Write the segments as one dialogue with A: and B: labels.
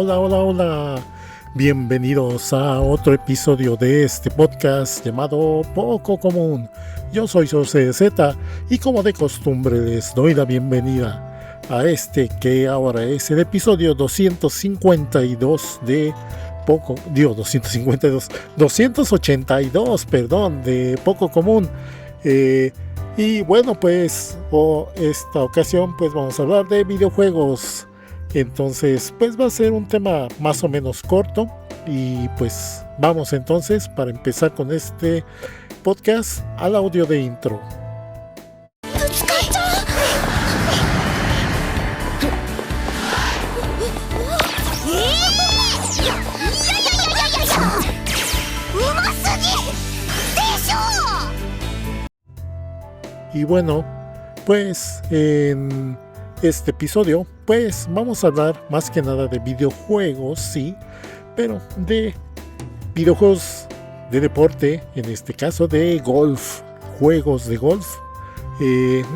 A: Hola, hola, hola. Bienvenidos a otro episodio de este podcast llamado Poco Común. Yo soy José Z y como de costumbre les doy la bienvenida a este que ahora es el episodio 252 de Poco, 282, perdón, de Poco Común. Y bueno, pues esta ocasión pues vamos a hablar de videojuegos. Entonces pues va a ser un tema más o menos corto. Y pues vamos entonces para empezar con este podcast al audio de intro. Y bueno, pues en este episodio pues vamos a hablar más que nada de videojuegos, sí, pero de videojuegos de deporte, en este caso de golf, juegos de golf,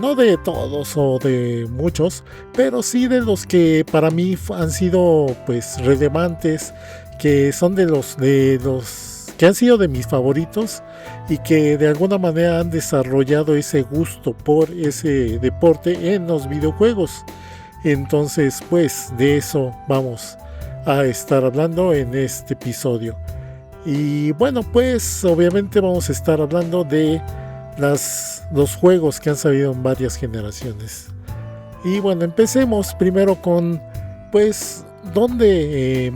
A: no de todos o de muchos, pero sí de los que para mí han sido pues relevantes, que son de los que han sido de mis favoritos y que de alguna manera han desarrollado ese gusto por ese deporte en los videojuegos. Entonces pues de eso vamos a estar hablando en este episodio. Y bueno, pues obviamente vamos a estar hablando de los juegos que han salido en varias generaciones. Y bueno, empecemos primero con pues donde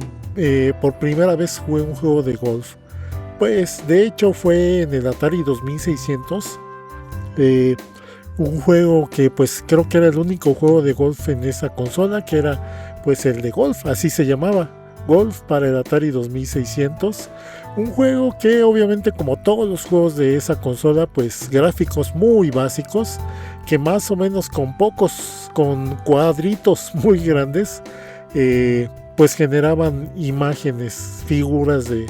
A: por primera vez jugué un juego de golf. Pues de hecho fue en el Atari 2600, un juego que pues creo que era el único juego de golf en esa consola, que era pues el de golf, así se llamaba, Golf para el Atari 2600. Un juego que obviamente, como todos los juegos de esa consola, pues gráficos muy básicos, que más o menos con cuadritos muy grandes, pues generaban imágenes, figuras de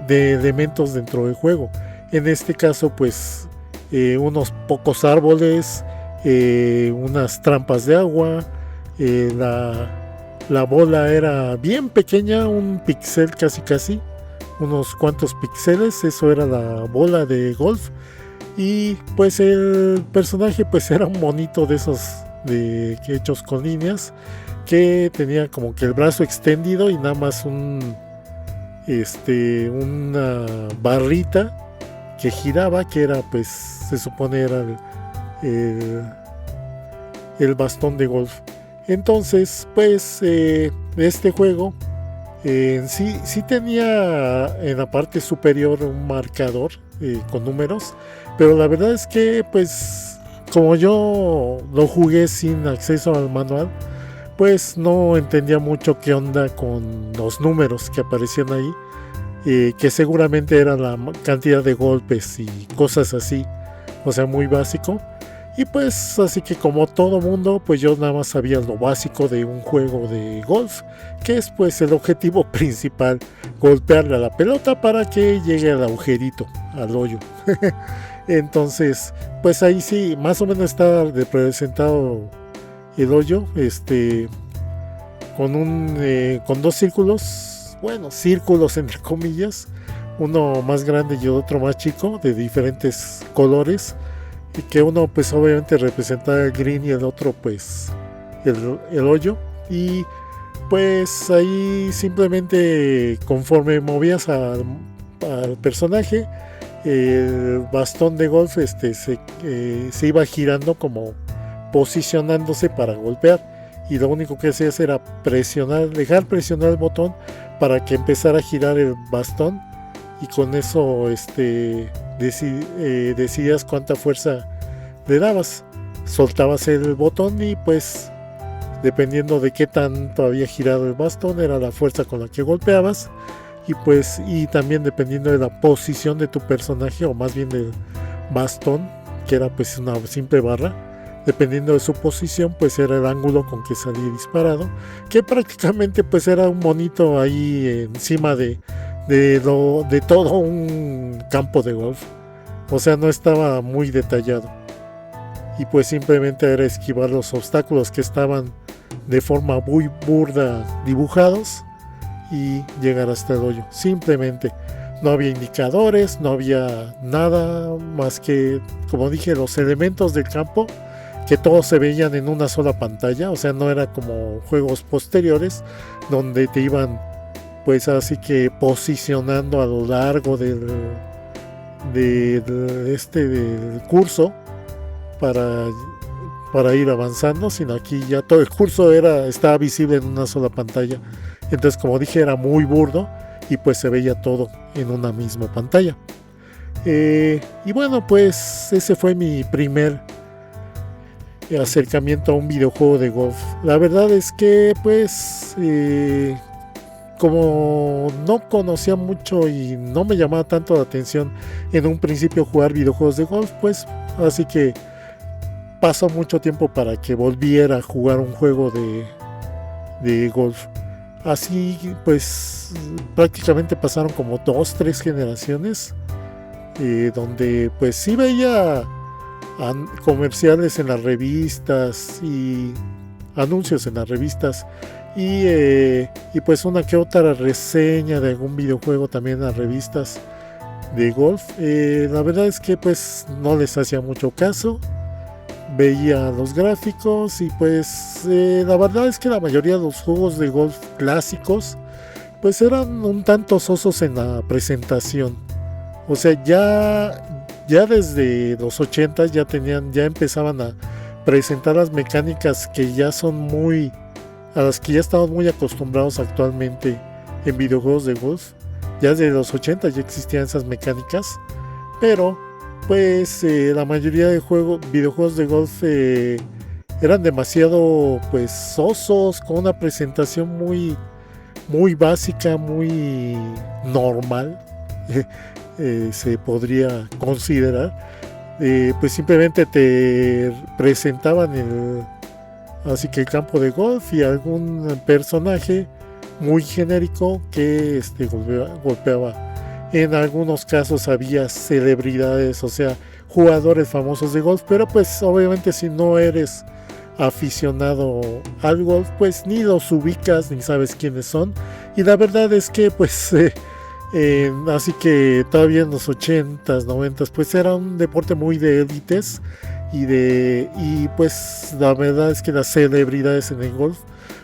A: elementos dentro del juego. En este caso pues unos pocos árboles, unas trampas de agua, la bola era bien pequeña, un píxel casi, unos cuantos píxeles, eso era la bola de golf. Y pues el personaje pues era un monito de esos hechos con líneas, que tenía como que el brazo extendido y nada más una barrita que giraba, que era pues se supone era el bastón de golf. Entonces pues este juego sí tenía en la parte superior un marcador con números, pero la verdad es que pues como yo lo jugué sin acceso al manual, pues no entendía mucho qué onda con los números que aparecían ahí, que seguramente era la cantidad de golpes y cosas así, o sea, muy básico. Y pues así que como todo mundo, pues yo nada más sabía lo básico de un juego de golf, que es pues el objetivo principal, golpearle a la pelota para que llegue al agujerito, al hoyo. Entonces pues ahí sí, más o menos está representado el hoyo, con dos círculos, bueno, círculos entre comillas, uno más grande y otro más chico, de diferentes colores, y que uno pues obviamente representa el green y el otro pues el hoyo. Y pues ahí simplemente conforme movías al personaje, el bastón de golf se iba girando, como posicionándose para golpear, y lo único que hacías era dejar presionar el botón para que empezara a girar el bastón, y con eso decidías cuánta fuerza le dabas. Soltabas el botón y pues dependiendo de qué tanto había girado el bastón era la fuerza con la que golpeabas, y también dependiendo de la posición de tu personaje, o más bien del bastón, que era pues una simple barra, dependiendo de su posición pues era el ángulo con que salía disparado, que prácticamente pues era un monito ahí encima de todo un campo de golf. O sea, no estaba muy detallado, y pues simplemente era esquivar los obstáculos que estaban de forma muy burda dibujados y llegar hasta el hoyo. Simplemente no había indicadores, no había nada más que, como dije, los elementos del campo, que todos se veían en una sola pantalla. O sea, no era como juegos posteriores donde te iban pues así que posicionando a lo largo del curso para ir avanzando, sino aquí ya todo el curso estaba visible en una sola pantalla. Entonces, como dije, era muy burdo y pues se veía todo en una misma pantalla. Y bueno, pues ese fue mi primer acercamiento a un videojuego de golf. La verdad es que pues como no conocía mucho y no me llamaba tanto la atención en un principio jugar videojuegos de golf, pues así que pasó mucho tiempo para que volviera a jugar un juego de golf. Así pues prácticamente pasaron como 2-3 generaciones donde pues sí veía comerciales en las revistas y anuncios en las revistas y pues una que otra reseña de algún videojuego también en las revistas de golf. La verdad es que pues no les hacía mucho caso, veía los gráficos y pues la verdad es que la mayoría de los juegos de golf clásicos pues eran un tanto sosos en la presentación. O sea, ya desde los 80 ya empezaban a presentar las mecánicas que ya son a las que ya estamos muy acostumbrados actualmente en videojuegos de golf. Ya desde los 80 ya existían esas mecánicas, pero pues la mayoría de videojuegos de golf eran demasiado pues sosos, con una presentación muy básica, muy normal. Se podría considerar, pues simplemente te presentaban así que el campo de golf y algún personaje muy genérico que golpeaba. En algunos casos había celebridades, o sea, jugadores famosos de golf, pero pues obviamente si no eres aficionado al golf, pues ni los ubicas ni sabes quiénes son. Y la verdad es que pues así que todavía en los 80s, 90s, pues era un deporte muy de élites y pues la verdad es que las celebridades en el golf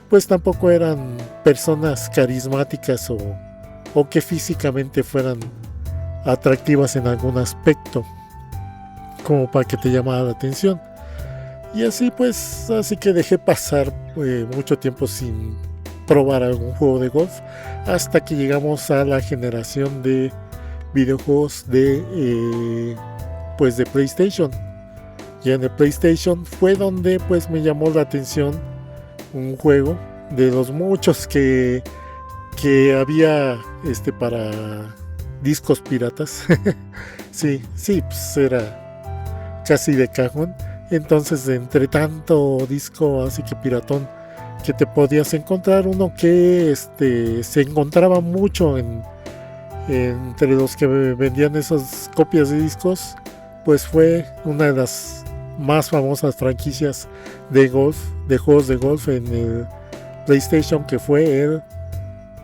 A: pues tampoco eran personas carismáticas o que físicamente fueran atractivas en algún aspecto como para que te llamara la atención. Y así pues, así que dejé pasar mucho tiempo sin probar algún juego de golf hasta que llegamos a la generación de videojuegos de PlayStation. Ya en el PlayStation fue donde pues me llamó la atención un juego de los muchos que había para discos piratas. sí, pues era casi de cajón. Entonces, entre tanto disco así que piratón que te podías encontrar, uno que se encontraba mucho entre los que vendían esas copias de discos, pues fue una de las más famosas franquicias de juegos de golf en el PlayStation, que fue el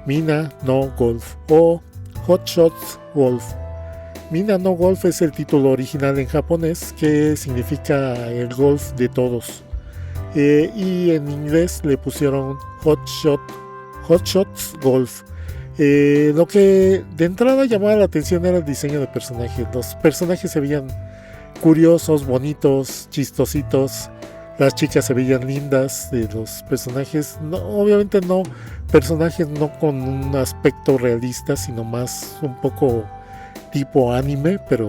A: Mina no Golf o Hot Shots Golf. Mina no Golf es el título original en japonés, que significa el golf de todos. Y en inglés le pusieron Hot Shots Golf. Lo que de entrada llamaba la atención era el diseño de personajes. Los personajes se veían curiosos, bonitos, chistositos. Las chicas se veían lindas de los personajes. No, obviamente no personajes no con un aspecto realista, sino más un poco tipo anime, pero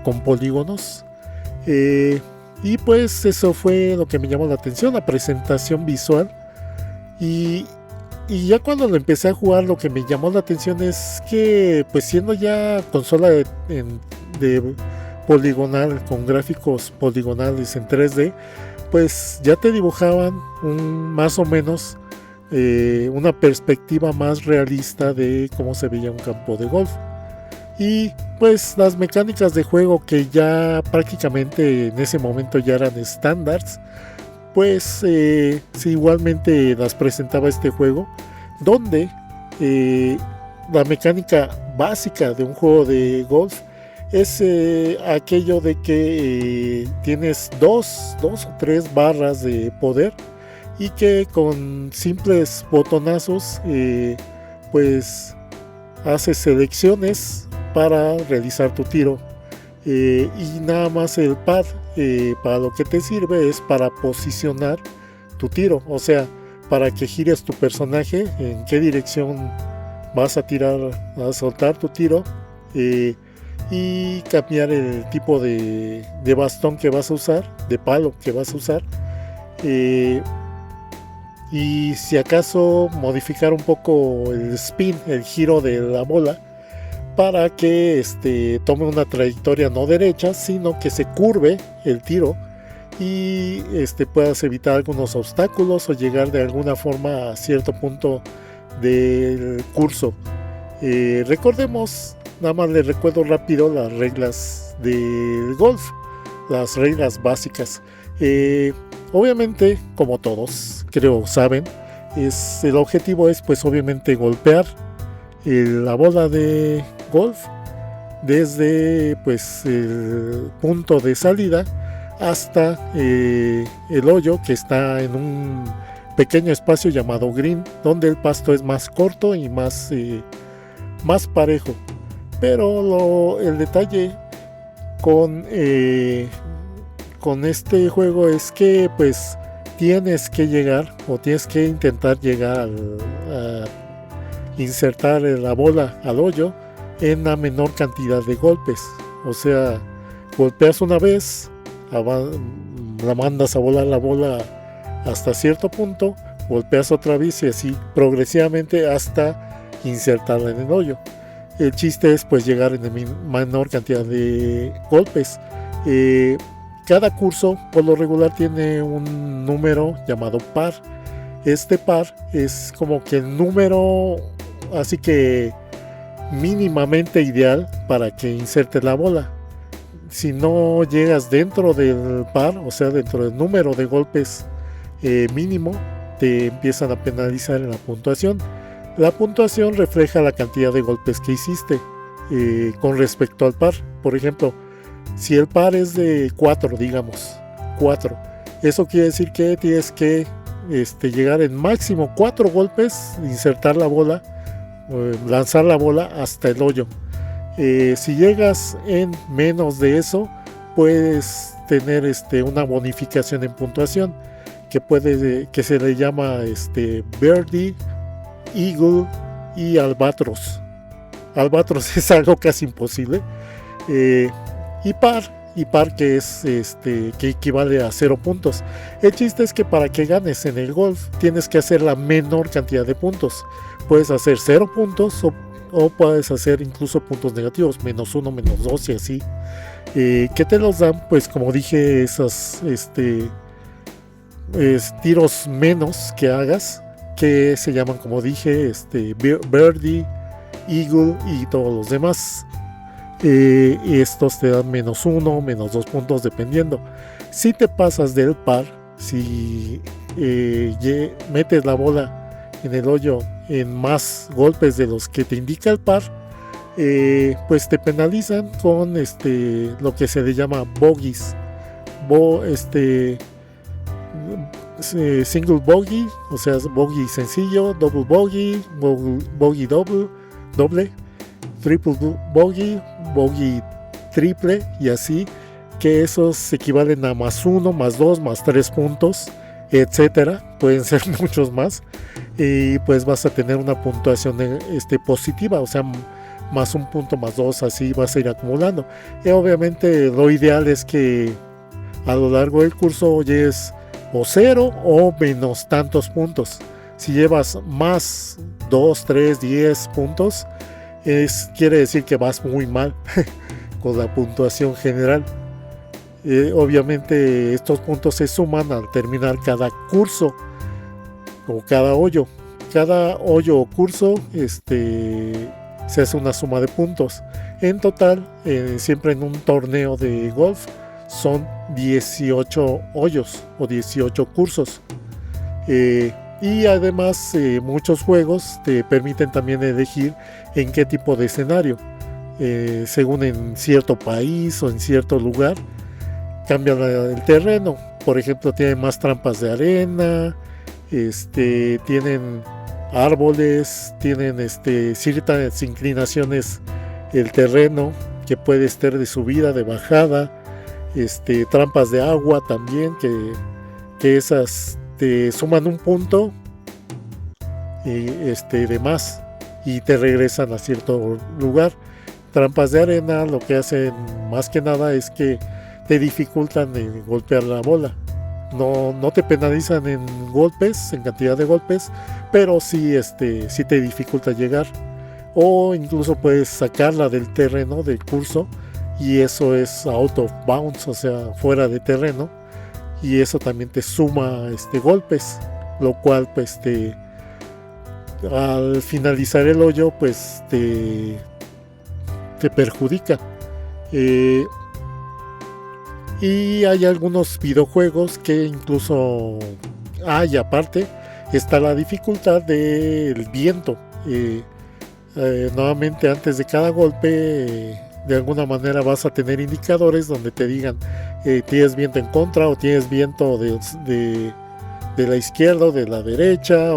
A: con polígonos. Y pues eso fue lo que me llamó la atención, la presentación visual. Y ya cuando lo empecé a jugar, lo que me llamó la atención es que, pues siendo ya consola de poligonal, con gráficos poligonales en 3D, pues ya te dibujaban más o menos una perspectiva más realista de cómo se veía un campo de golf. Y pues las mecánicas de juego, que ya prácticamente en ese momento ya eran estándares, pues sí, igualmente las presentaba este juego, donde la mecánica básica de un juego de golf es aquello de que tienes dos o tres barras de poder y que con simples botonazos pues haces selecciones para realizar tu tiro, y nada más el pad para lo que te sirve es para posicionar tu tiro, o sea, para que gires tu personaje en qué dirección vas a tirar, a soltar tu tiro, y cambiar el tipo de bastón que vas a usar, de palo que vas a usar, y si acaso modificar un poco el spin, el giro de la bola, para que tome una trayectoria no derecha, sino que se curve el tiro y puedas evitar algunos obstáculos o llegar de alguna forma a cierto punto del curso. Recordemos, nada más les recuerdo rápido las reglas del golf, las reglas básicas. Obviamente, como todos creo saben, el objetivo es pues obviamente golpear la bola de golf desde pues el punto de salida hasta el hoyo, que está en un pequeño espacio llamado green, donde el pasto es más corto y más parejo. Pero el detalle con este juego es que pues tienes que llegar, o tienes que intentar llegar a insertar la bola al hoyo en la menor cantidad de golpes. O sea, golpeas una vez, la mandas a volar la bola hasta cierto punto, golpeas otra vez y así progresivamente hasta insertarla en el hoyo. El chiste es pues llegar en la menor cantidad de golpes. Cada curso por lo regular tiene un número llamado par. Este par es como que el número así que mínimamente ideal para que insertes la bola. Si no llegas dentro del par, o sea dentro del número de golpes mínimo, te empiezan a penalizar en la puntuación. La puntuación refleja la cantidad de golpes que hiciste con respecto al par. Por ejemplo, si el par es de 4, digamos 4, eso quiere decir que tienes que llegar en máximo 4 golpes, insertar la bola, lanzar la bola hasta el hoyo. Si llegas en menos de eso, puedes tener una bonificación en puntuación que se le llama Birdie, Eagle y Albatros. Albatros es algo casi imposible. Y par que es que equivale a 0 puntos. El chiste es que para que ganes en el golf tienes que hacer la menor cantidad de puntos. Puedes hacer 0 puntos o puedes hacer incluso puntos negativos, -1, -2 y así. ¿Qué te los dan? Pues como dije, esos tiros menos que hagas, que se llaman, como dije, Birdie, Eagle y todos los demás. Y estos te dan -1, -2 puntos dependiendo. Si te pasas del par, si metes la bola en el hoyo en más golpes de los que te indica el par, pues te penalizan con lo que se le llama bogies, single bogey, o sea bogey sencillo, double bogey, bogey doble, triple bogey, bogey triple y así, que esos equivalen a +1, +2, +3 puntos, etcétera. Pueden ser muchos más, y pues vas a tener una puntuación positiva, o sea +1 punto, +2, así vas a ir acumulando. Y obviamente lo ideal es que a lo largo del curso llegues o 0 o menos tantos puntos. Si llevas más 2, 3, 10 puntos, quiere decir que vas muy mal con la puntuación general. Obviamente estos puntos se suman al terminar cada curso o cada hoyo. Cada hoyo o curso se hace una suma de puntos. En total, siempre en un torneo de golf, son 18 hoyos o 18 cursos. Y además muchos juegos te permiten también elegir en qué tipo de escenario. Según en cierto país o en cierto lugar, cambia el terreno. Por ejemplo, tienen más trampas de arena, tienen árboles, tienen ciertas inclinaciones el terreno, que puede estar de subida, de bajada, trampas de agua también, que esas te suman un punto de más y te regresan a cierto lugar. Trampas de arena lo que hacen más que nada es que te dificultan en golpear la bola. No te penalizan en golpes, en cantidad de golpes, pero sí te dificulta llegar. O incluso puedes sacarla del terreno, del curso, y eso es out of bounds, o sea, fuera de terreno, y eso también te suma golpes, lo cual pues al finalizar el hoyo pues te perjudica. Y hay algunos videojuegos que incluso hay, aparte está la dificultad del viento. Nuevamente, antes de cada golpe de alguna manera vas a tener indicadores donde te digan tienes viento en contra o tienes viento de la izquierda o de la derecha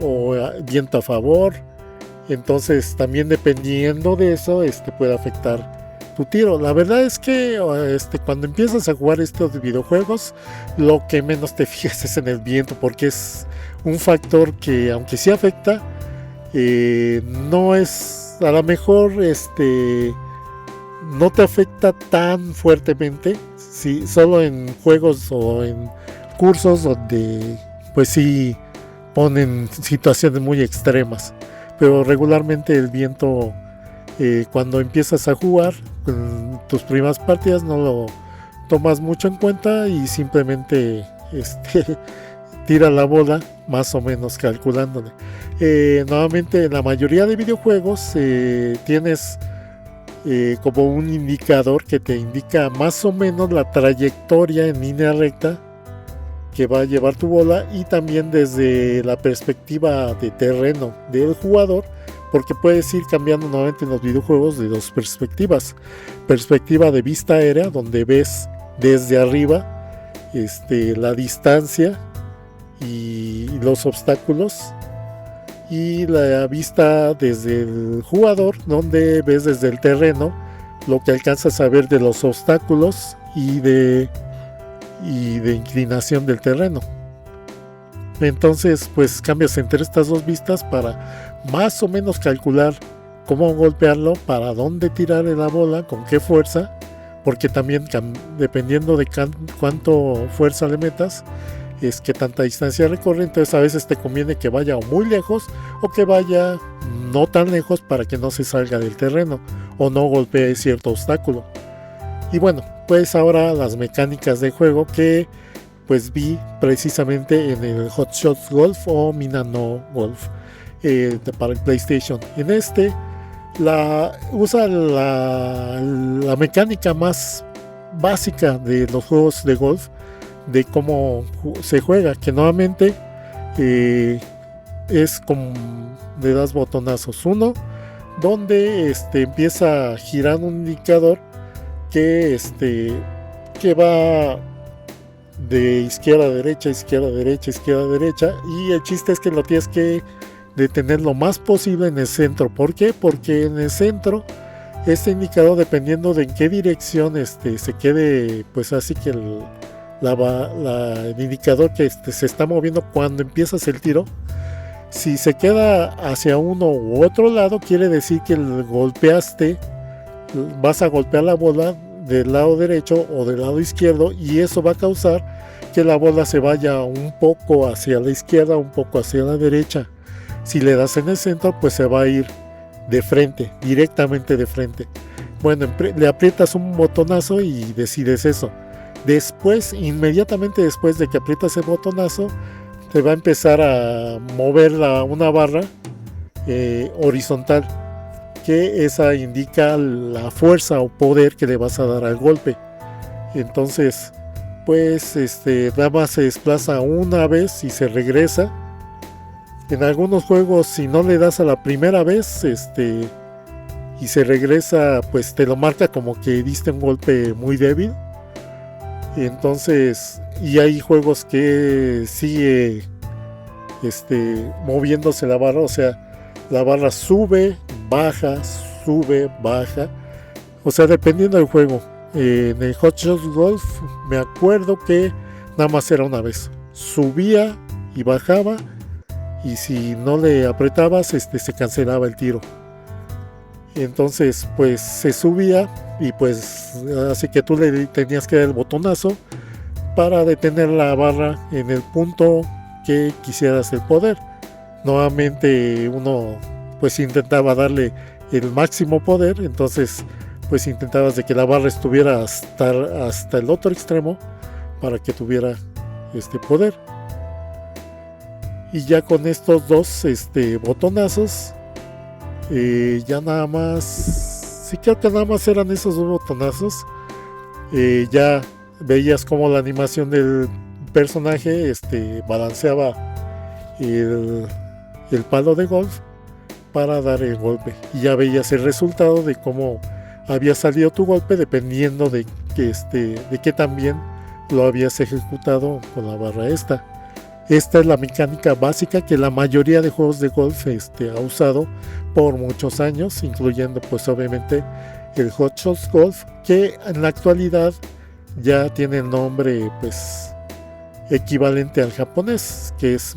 A: o viento a favor. Entonces también dependiendo de eso puede afectar tu tiro. La verdad es que cuando empiezas a jugar estos videojuegos, lo que menos te fijas es en el viento, porque es un factor que, aunque sí afecta, no es, a lo mejor no te afecta tan fuertemente, si solo en juegos o en cursos donde pues sí ponen situaciones muy extremas, pero regularmente el viento, cuando empiezas a jugar en tus primeras partidas, no lo tomas mucho en cuenta y simplemente tira la bola más o menos calculándole. Nuevamente, en la mayoría de videojuegos tienes como un indicador que te indica más o menos la trayectoria en línea recta que va a llevar tu bola, y también desde la perspectiva de terreno del jugador, porque puedes ir cambiando nuevamente en los videojuegos de dos perspectivas: perspectiva de vista aérea, donde ves desde arriba la distancia y los obstáculos, y la vista desde el jugador, donde ves desde el terreno lo que alcanzas a ver de los obstáculos y de inclinación del terreno. Entonces pues cambias entre estas dos vistas para más o menos calcular cómo golpearlo, para dónde tirar la bola, con qué fuerza, porque también dependiendo de cuánto fuerza le metas es que tanta distancia recorre. Entonces a veces te conviene que vaya muy lejos o que vaya no tan lejos para que no se salga del terreno o no golpee cierto obstáculo. Y bueno, pues ahora las mecánicas de juego que pues vi precisamente en el Hot Shots Golf o Minano Golf para el PlayStation. En usa la mecánica más básica de los juegos de golf, de cómo se juega, que nuevamente es como le das botonazos. Uno donde empieza a girar un indicador que va de izquierda a derecha, izquierda a derecha, izquierda a derecha, y el chiste es que lo tienes que detener lo más posible en el centro. ¿Por qué? Porque en el centro este indicador, dependiendo de en qué dirección se quede, pues así que el indicador que se está moviendo cuando empiezas el tiro, si se queda hacia uno u otro lado, quiere decir que vas a golpear la bola del lado derecho o del lado izquierdo, y eso va a causar que la bola se vaya un poco hacia la izquierda, un poco hacia la derecha. Si le das en el centro, pues se va a ir de frente, directamente de frente. Bueno, le aprietas un botonazo y decides eso. Después, inmediatamente después de que aprietas el botonazo, te va a empezar a mover una barra horizontal, que esa indica la fuerza o poder que le vas a dar al golpe. Entonces pues nada más se desplaza una vez y se regresa. En algunos juegos, si no le das a la primera vez y se regresa, pues te lo marca como que diste un golpe muy débil. Entonces, y hay juegos que sigue moviéndose la barra, o sea, la barra sube, baja, o sea, dependiendo del juego. En el Hot Shots Golf me acuerdo que nada más era una vez, subía y bajaba, y si no le apretabas se cancelaba el tiro. Entonces pues se subía y pues así que tú le tenías que dar el botonazo para detener la barra en el punto que quisieras el poder. Nuevamente uno pues intentaba darle el máximo poder, entonces pues intentabas de que la barra estuviera hasta el otro extremo para que tuviera poder. Y ya con estos dos botonazos, ya nada más, sí creo que nada más eran esos dos botonazos, ya veías como la animación del personaje balanceaba el palo de golf para dar el golpe, y ya veías el resultado de cómo había salido tu golpe dependiendo de que también lo habías ejecutado con la barra esta. Esta es la mecánica básica que la mayoría de juegos de golf ha usado por muchos años, incluyendo pues obviamente el Hot Shots Golf, que en la actualidad ya tiene el nombre pues equivalente al japonés, que es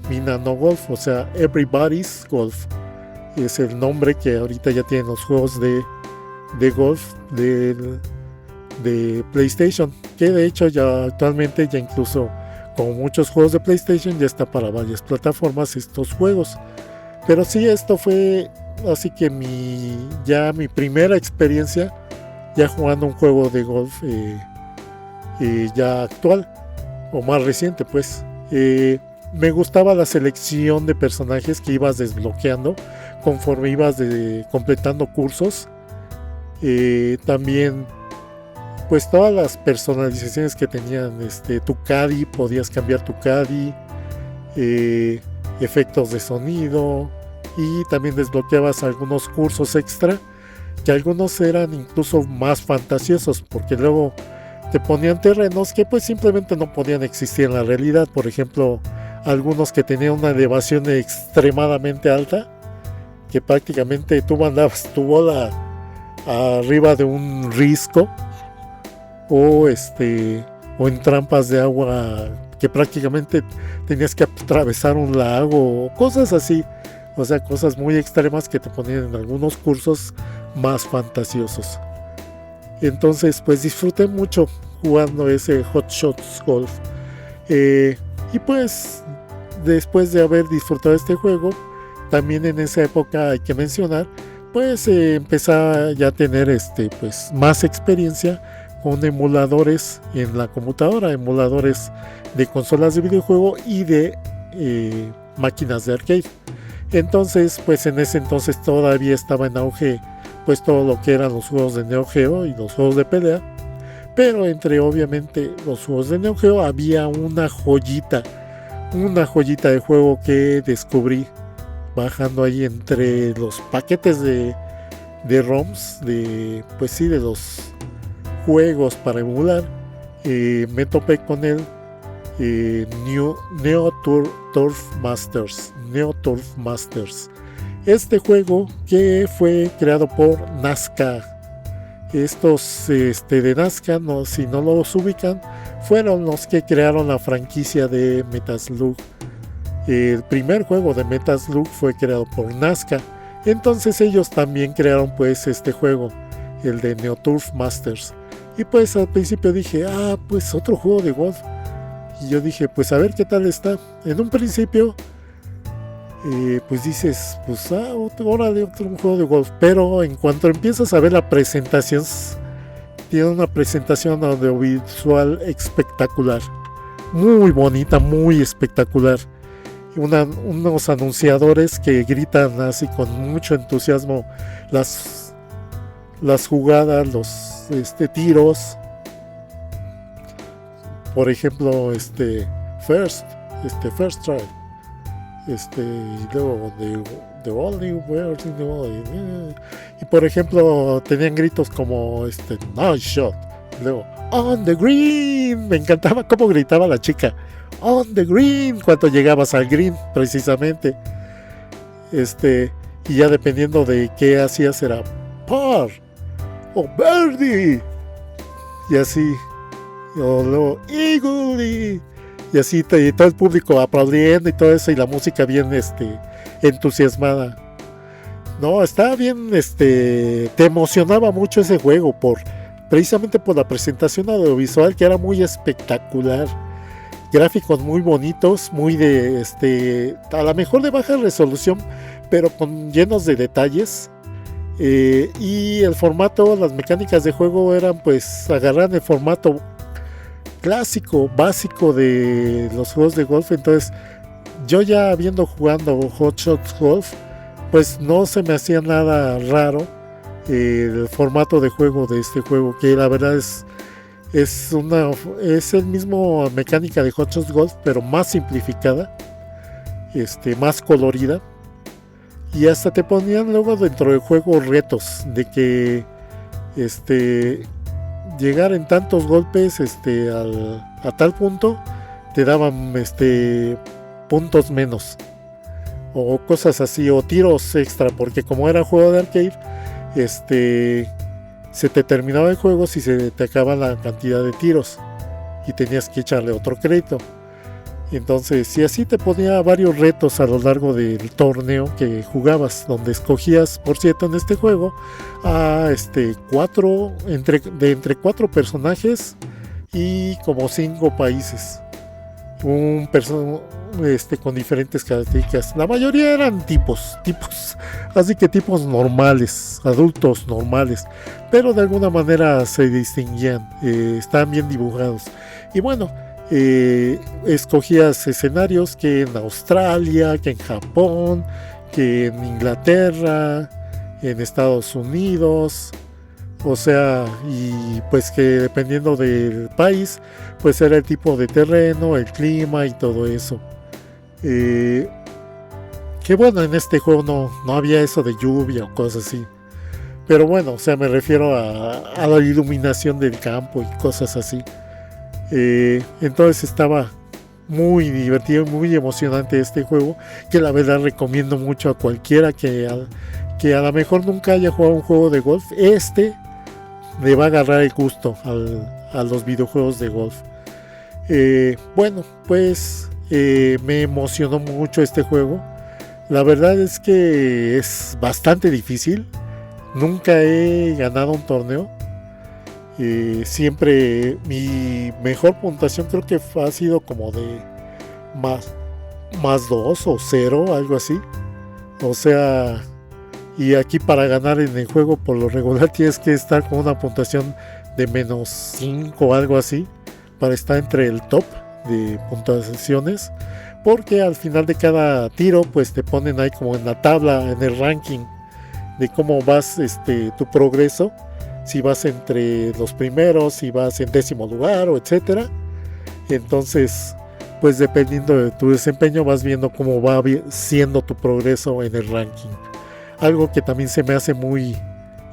A: Minano Golf, o sea, Everybody's Golf. Es el nombre que ahorita ya tienen los juegos de golf de PlayStation, que de hecho ya actualmente ya incluso como muchos juegos de PlayStation ya está para varias plataformas estos juegos. Pero sí, esto fue así que mi primera experiencia ya jugando un juego de golf ya actual o más reciente pues. Me gustaba la selección de personajes que ibas desbloqueando conforme ibas completando cursos. También pues todas las personalizaciones que tenían tu caddy, podías cambiar tu caddy, efectos de sonido, y también desbloqueabas algunos cursos extra que algunos eran incluso más fantasiosos porque luego te ponían terrenos que pues simplemente no podían existir en la realidad. Por ejemplo, algunos que tenían una elevación extremadamente alta, que prácticamente tú mandabas tu bola arriba de un risco o en trampas de agua que prácticamente tenías que atravesar un lago o cosas así, o sea, cosas muy extremas que te ponían en algunos cursos más fantasiosos. Entonces pues disfruté mucho jugando ese Hot Shots Golf, y pues después de haber disfrutado este juego, también en esa época hay que mencionar pues empezaba ya a tener pues más experiencia con emuladores en la computadora, emuladores de consolas de videojuego y de máquinas de arcade. Entonces pues en ese entonces todavía estaba en auge pues todo lo que eran los juegos de Neo Geo y los juegos de pelea, pero entre obviamente los juegos de Neo Geo había una joyita de juego que descubrí bajando ahí entre los paquetes de ROMs de los juegos para emular. Me topé con el Neo Turf Masters. Este juego que fue creado por Nazca. Estos de Nazca, si no los ubican, fueron los que crearon la franquicia de Metal Slug. El primer juego de Metal Slug fue creado por Nazca. Entonces ellos también crearon pues este juego, el de Neo Turf Masters. Y pues al principio dije, pues otro juego de golf. Y yo dije, pues a ver qué tal está. En un principio pues dices, pues órale, otro juego de golf. Pero en cuanto empiezas a ver la presentación, tiene una presentación audiovisual espectacular, muy bonita, muy espectacular. Unos anunciadores que gritan así con mucho entusiasmo las jugadas, los tiros, por ejemplo, First, First Try, y luego The Only World in the World, y por ejemplo, tenían gritos como, Nice Shot, y luego, On the Green, me encantaba cómo gritaba la chica, On the Green, cuando llegabas al green, precisamente, y ya dependiendo de qué hacías era Par, o Birdie, y así, o luego Eagle, y así todo el público aplaudiendo y todo eso, y la música bien entusiasmada. No, estaba bien, te emocionaba mucho ese juego precisamente por la presentación audiovisual, que era muy espectacular, gráficos muy bonitos, muy a lo mejor de baja resolución, pero llenos de detalles. Y el formato, las mecánicas de juego eran, pues, agarran el formato clásico, básico de los juegos de golf. Entonces, yo ya habiendo jugado Hot Shots Golf, pues no se me hacía nada raro el formato de juego de este juego, que la verdad es el mismo mecánica de Hot Shots Golf, pero más simplificada, más colorida. Y hasta te ponían luego dentro del juego retos de que llegar en tantos golpes a tal punto te daban puntos menos, o cosas así, o tiros extra, porque como era juego de arcade, se te terminaba el juego si se te acaba la cantidad de tiros y tenías que echarle otro crédito. Entonces, si así te ponía varios retos a lo largo del torneo que jugabas, donde escogías, por cierto, en este juego, a entre 4 personajes y como 5 países. Con diferentes características. La mayoría eran tipos, así que tipos normales, adultos normales, pero de alguna manera se distinguían, estaban bien dibujados. Y bueno, escogías escenarios que en Australia, que en Japón, que en Inglaterra, en Estados Unidos, o sea, y pues que dependiendo del país, pues era el tipo de terreno, el clima y todo eso. Que bueno, en este juego no había eso de lluvia o cosas así, pero bueno, o sea, me refiero a la iluminación del campo y cosas así. Entonces estaba muy divertido, muy emocionante este juego, que la verdad recomiendo mucho a cualquiera que a lo mejor nunca haya jugado un juego de golf. Le va a agarrar el gusto a los videojuegos de golf. Bueno, pues me emocionó mucho este juego. La verdad es que es bastante difícil. Nunca he ganado un torneo. Siempre mi mejor puntuación creo que ha sido como de más 2 o 0, algo así. O sea, y aquí para ganar en el juego por lo regular tienes que estar con una puntuación de menos 5 o algo así, para estar entre el top de puntuaciones, porque al final de cada tiro pues te ponen ahí como en la tabla, en el ranking de cómo vas, tu progreso, si vas entre los primeros, si vas en 10º lugar o etcétera. Entonces, pues dependiendo de tu desempeño vas viendo cómo va siendo tu progreso en el ranking. Algo que también se me hace muy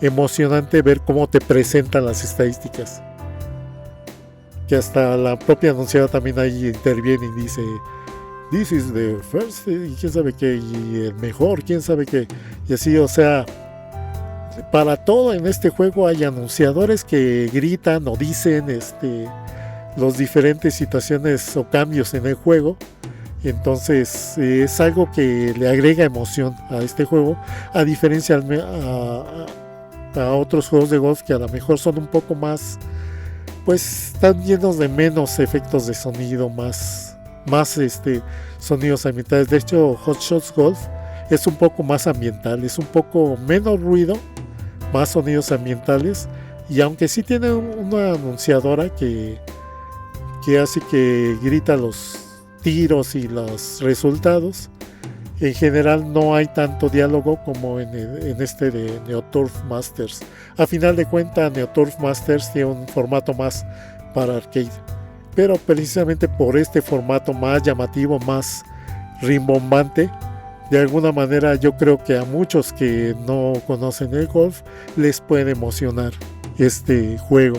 A: emocionante ver cómo te presentan las estadísticas, que hasta la propia anunciada también ahí interviene y dice "This is the first", y quién sabe qué, y el mejor, quién sabe qué, y así, o sea, para todo en este juego hay anunciadores que gritan o dicen los diferentes situaciones o cambios en el juego. Entonces es algo que le agrega emoción a este juego, a diferencia a otros juegos de golf que a lo mejor son un poco más, pues están llenos de menos efectos de sonido, más sonidos ambientales. De hecho, Hot Shots Golf es un poco más ambiental, es un poco menos ruido, más sonidos ambientales, y aunque sí tiene una anunciadora que hace que grita los tiros y los resultados, en general no hay tanto diálogo como en de Neoturf Masters. A final de cuentas, Neoturf Masters tiene un formato más para arcade. pero precisamente por este formato más llamativo, más rimbombante, de alguna manera yo creo que a muchos que no conocen el golf les puede emocionar este juego.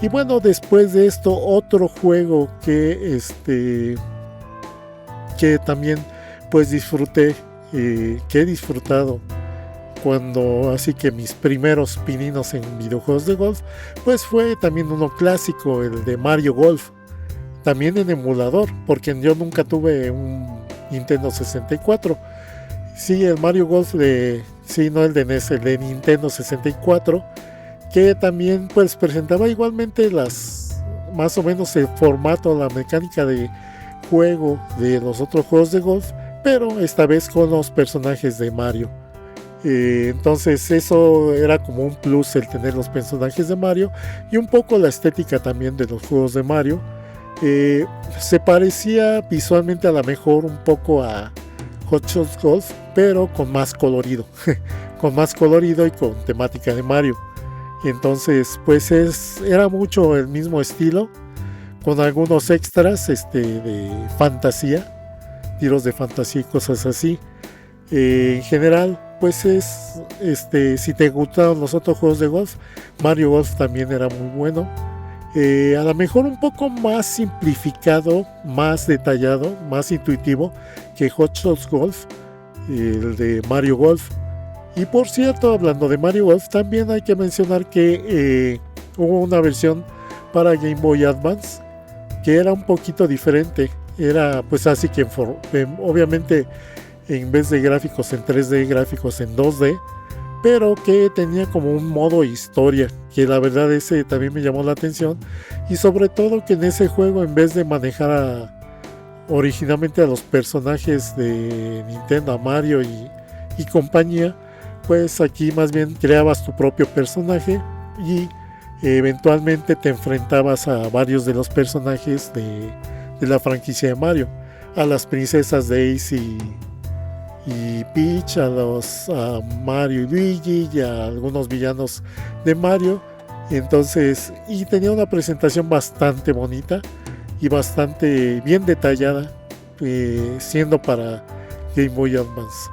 A: Y bueno, después de esto, otro juego que también pues disfruté, que he disfrutado cuando, así que mis primeros pininos en videojuegos de golf, pues fue también uno clásico, el de Mario Golf, también en emulador, porque yo nunca tuve un Nintendo 64. Sí, el Mario Golf no el de NES, el de Nintendo 64, que también pues presentaba igualmente más o menos el formato, la mecánica de juego de los otros juegos de golf, pero esta vez con los personajes de Mario. Entonces eso era como un plus, el tener los personajes de Mario y un poco la estética también de los juegos de Mario. Se parecía visualmente a lo mejor un poco a Hot Shots Golf, pero con más colorido con más colorido y con temática de Mario. Entonces pues era mucho el mismo estilo, con algunos extras de fantasía, tiros de fantasía y cosas así. En general pues si te gustaron los otros juegos de golf, Mario Golf también era muy bueno. A lo mejor un poco más simplificado, más detallado, más intuitivo que Hot Shots Golf, el de Mario Golf. Y por cierto, hablando de Mario Golf, también hay que mencionar que hubo una versión para Game Boy Advance que era un poquito diferente. Era pues así que obviamente en vez de gráficos en 3D, gráficos en 2D, pero que tenía como un modo historia, que la verdad ese también me llamó la atención, y sobre todo que en ese juego, en vez de manejar originalmente a los personajes de Nintendo, a Mario y compañía, pues aquí más bien creabas tu propio personaje y eventualmente te enfrentabas a varios de los personajes de la franquicia de Mario, a las princesas Daisy y Peach, a Mario y Luigi y a algunos villanos de Mario. Entonces, y tenía una presentación bastante bonita y bastante bien detallada, siendo para Game Boy Advance.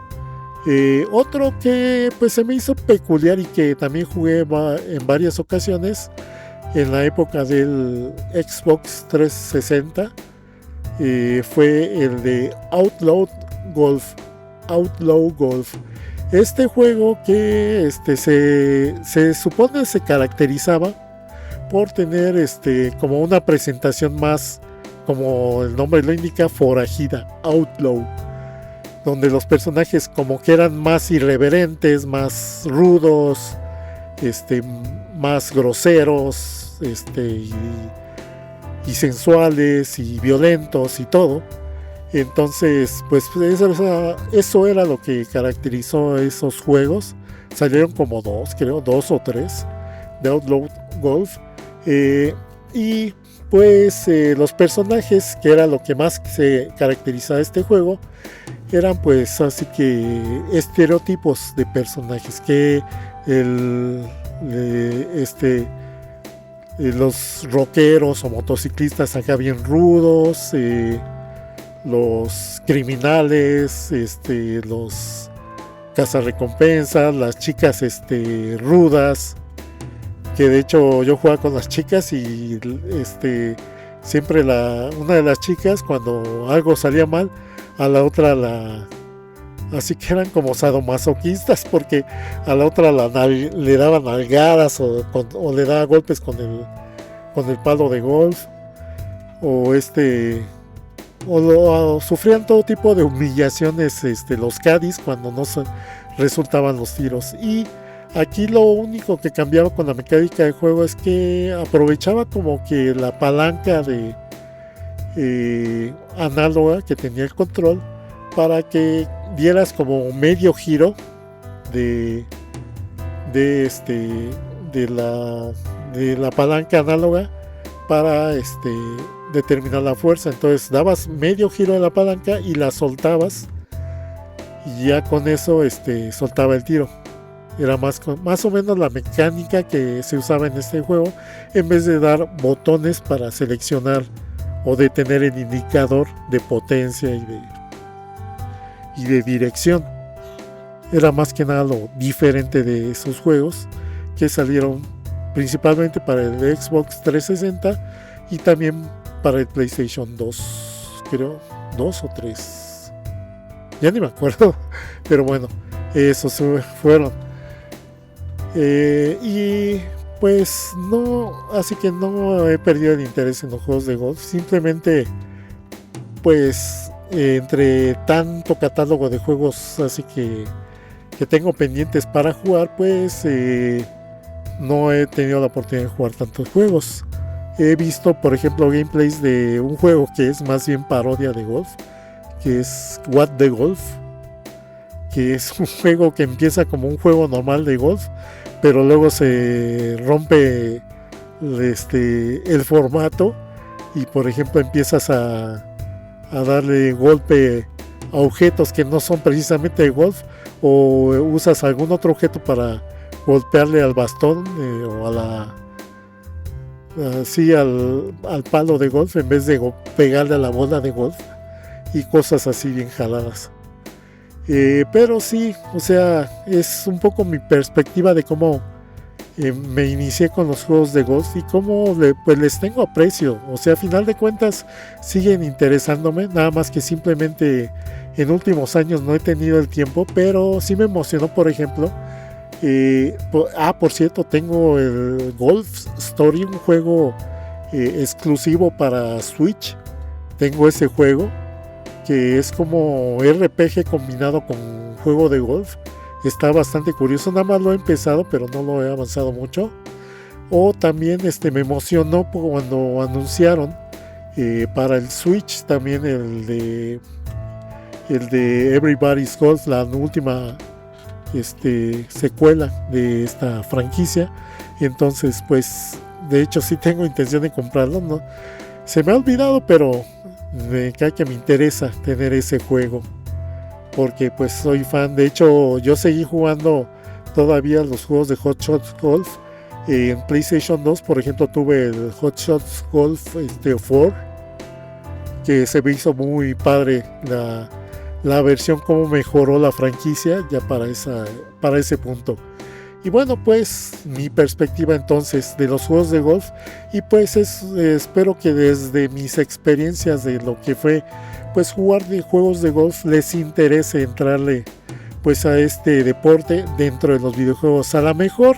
A: Otro que pues se me hizo peculiar y que también jugué en varias ocasiones en la época del Xbox 360, fue el de Outlaw Golf. Este juego que se supone se caracterizaba por tener como una presentación más, como el nombre lo indica, forajida, outlaw, donde los personajes como que eran más irreverentes, más rudos, más groseros, y sensuales y violentos y todo. Entonces pues eso era lo que caracterizó esos juegos. Salieron como dos o tres de Outlaw Golf, y pues los personajes, que era lo que más se caracterizaba este juego, eran pues así que estereotipos de personajes, que los rockeros o motociclistas acá bien rudos, los criminales, los cazarrecompensas, las chicas rudas, que de hecho yo jugaba con las chicas y siempre una de las chicas, cuando algo salía mal, a la otra así que eran como sadomasoquistas, porque a la otra le daban nalgadas o le daba golpes con el palo de golf, o sufrían todo tipo de humillaciones los caddies cuando no resultaban los tiros. Y aquí lo único que cambiaba con la mecánica de juego es que aprovechaba como que la palanca de análoga que tenía el control, para que dieras como medio giro de la palanca análoga para determinar la fuerza. Entonces dabas medio giro de la palanca y la soltabas, y ya con eso soltaba el tiro. Era más o menos la mecánica que se usaba en este juego, en vez de dar botones para seleccionar o de tener el indicador de potencia y de dirección. Era más que nada lo diferente de esos juegos que salieron principalmente para el Xbox 360 y también para el PlayStation 2, creo, 2 o 3, ya ni me acuerdo, pero bueno, esos fueron. Y pues no, así que no he perdido el interés en los juegos de golf, simplemente pues entre tanto catálogo de juegos así que tengo pendientes para jugar, pues no he tenido la oportunidad de jugar tantos juegos. He visto, por ejemplo, gameplays de un juego que es más bien parodia de golf, que es What the Golf, que es un juego que empieza como un juego normal de golf, pero luego se rompe el formato y, por ejemplo, empiezas a darle golpe a objetos que no son precisamente de golf, o usas algún otro objeto para golpearle al bastón o al palo de golf en vez de pegarle a la bola de golf y cosas así bien jaladas. Pero sí, o sea, es un poco mi perspectiva de cómo me inicié con los juegos de golf y cómo pues les tengo aprecio. O sea, a final de cuentas siguen interesándome, nada más que simplemente en últimos años no he tenido el tiempo, pero sí me emocionó, por ejemplo. Por cierto, tengo el Golf Story, un juego exclusivo para Switch. Tengo ese juego que es como RPG combinado con juego de golf. Está bastante curioso, nada más lo he empezado, pero no lo he avanzado mucho. O también me emocionó cuando anunciaron para el Switch también el de Everybody's Golf, la última secuela de esta franquicia. Entonces, pues, de hecho sí tengo intención de comprarlo, ¿no? Se me ha olvidado, pero me cae que me interesa tener ese juego, porque pues soy fan. De hecho, yo seguí jugando todavía los juegos de Hot Shots Golf en PlayStation 2. Por ejemplo, tuve el Hot Shots Golf 4, que se me hizo muy padre la versión, cómo mejoró la franquicia ya para ese punto. Y bueno, pues mi perspectiva entonces de los juegos de golf, y pues espero que desde mis experiencias de lo que fue pues jugar de juegos de golf les interese entrarle pues a este deporte dentro de los videojuegos. A lo mejor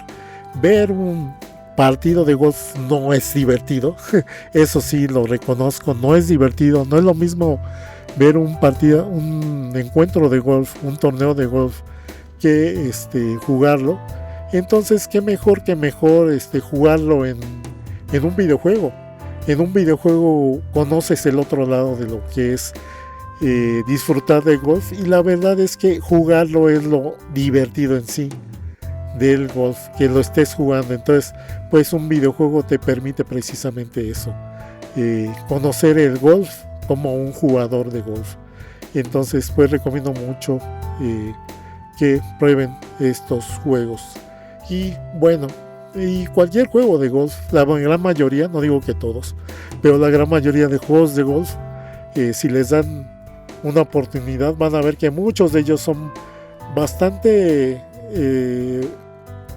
A: ver un partido de golf no es divertido, eso sí lo reconozco, no es divertido, no es lo mismo ver un encuentro de golf, un torneo de golf, que jugarlo. Entonces, qué mejor jugarlo en un videojuego. En un videojuego conoces el otro lado de lo que es disfrutar de golf, y la verdad es que jugarlo es lo divertido en sí del golf, que lo estés jugando. Entonces, pues un videojuego te permite precisamente eso, conocer el golf como un jugador de golf. Entonces, pues recomiendo mucho que prueben estos juegos. Y bueno, y cualquier juego de golf, la gran mayoría, no digo que todos, pero la gran mayoría de juegos de golf, si les dan una oportunidad, van a ver que muchos de ellos son bastante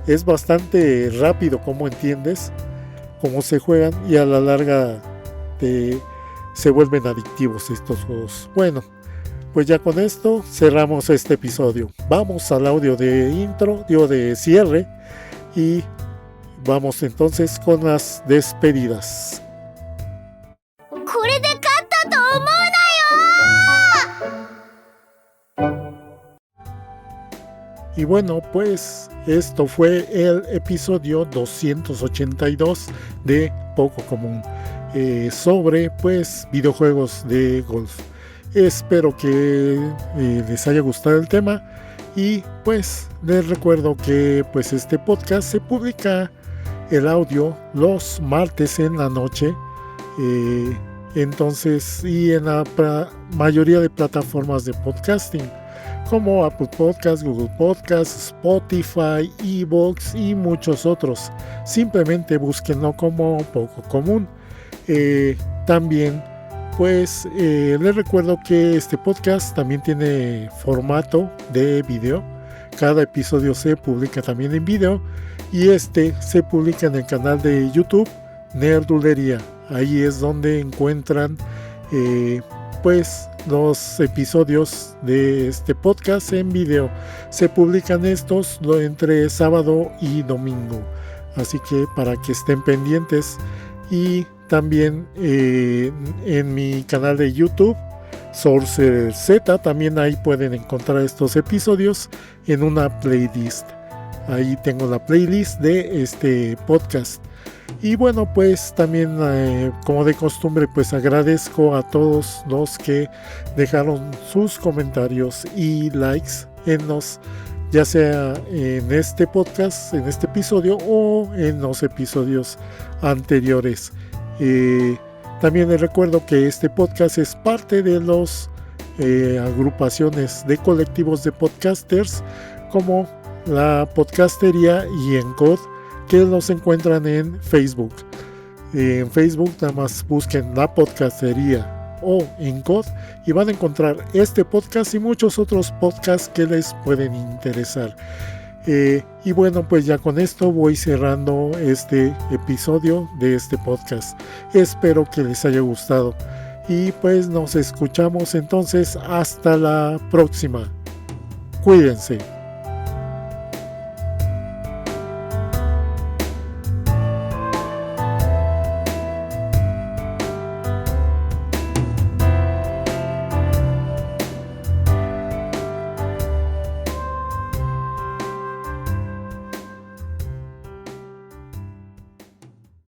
A: es bastante rápido como entiendes cómo se juegan, y a la larga se vuelven adictivos estos juegos. Bueno, pues ya con esto cerramos este episodio. Vamos al audio de intro, de cierre, y vamos entonces con las despedidas. Y bueno, pues esto fue el episodio 282 de Poco Común, sobre pues videojuegos de golf. Espero que les haya gustado el tema, y pues les recuerdo que pues este podcast se publica el audio los martes en la noche, entonces, y en la mayoría de plataformas de podcasting como Apple Podcasts, Google Podcasts, Spotify, iVoox y muchos otros. Simplemente búsquenlo como Poco Común. También pues les recuerdo que este podcast también tiene formato de video. Cada episodio se publica también en video y se publica en el canal de YouTube Nerdulería. Ahí es donde encuentran pues los episodios de este podcast en video. Se publican estos entre sábado y domingo, así que para que estén pendientes. Y también en mi canal de YouTube Sorcerer Z, también ahí pueden encontrar estos episodios en una playlist. Ahí tengo la playlist de este podcast. Y bueno, pues también como de costumbre, pues agradezco a todos los que dejaron sus comentarios y likes ya sea en este podcast, en este episodio o en los episodios anteriores. También les recuerdo que este podcast es parte de las agrupaciones de colectivos de podcasters como la Podcastería y Encode, que los encuentran en Facebook. En Facebook nada más busquen la Podcastería o Encode y van a encontrar este podcast y muchos otros podcasts que les pueden interesar. Y bueno, pues ya con esto voy cerrando este episodio de este podcast. Espero que les haya gustado y pues nos escuchamos entonces hasta la próxima. Cuídense.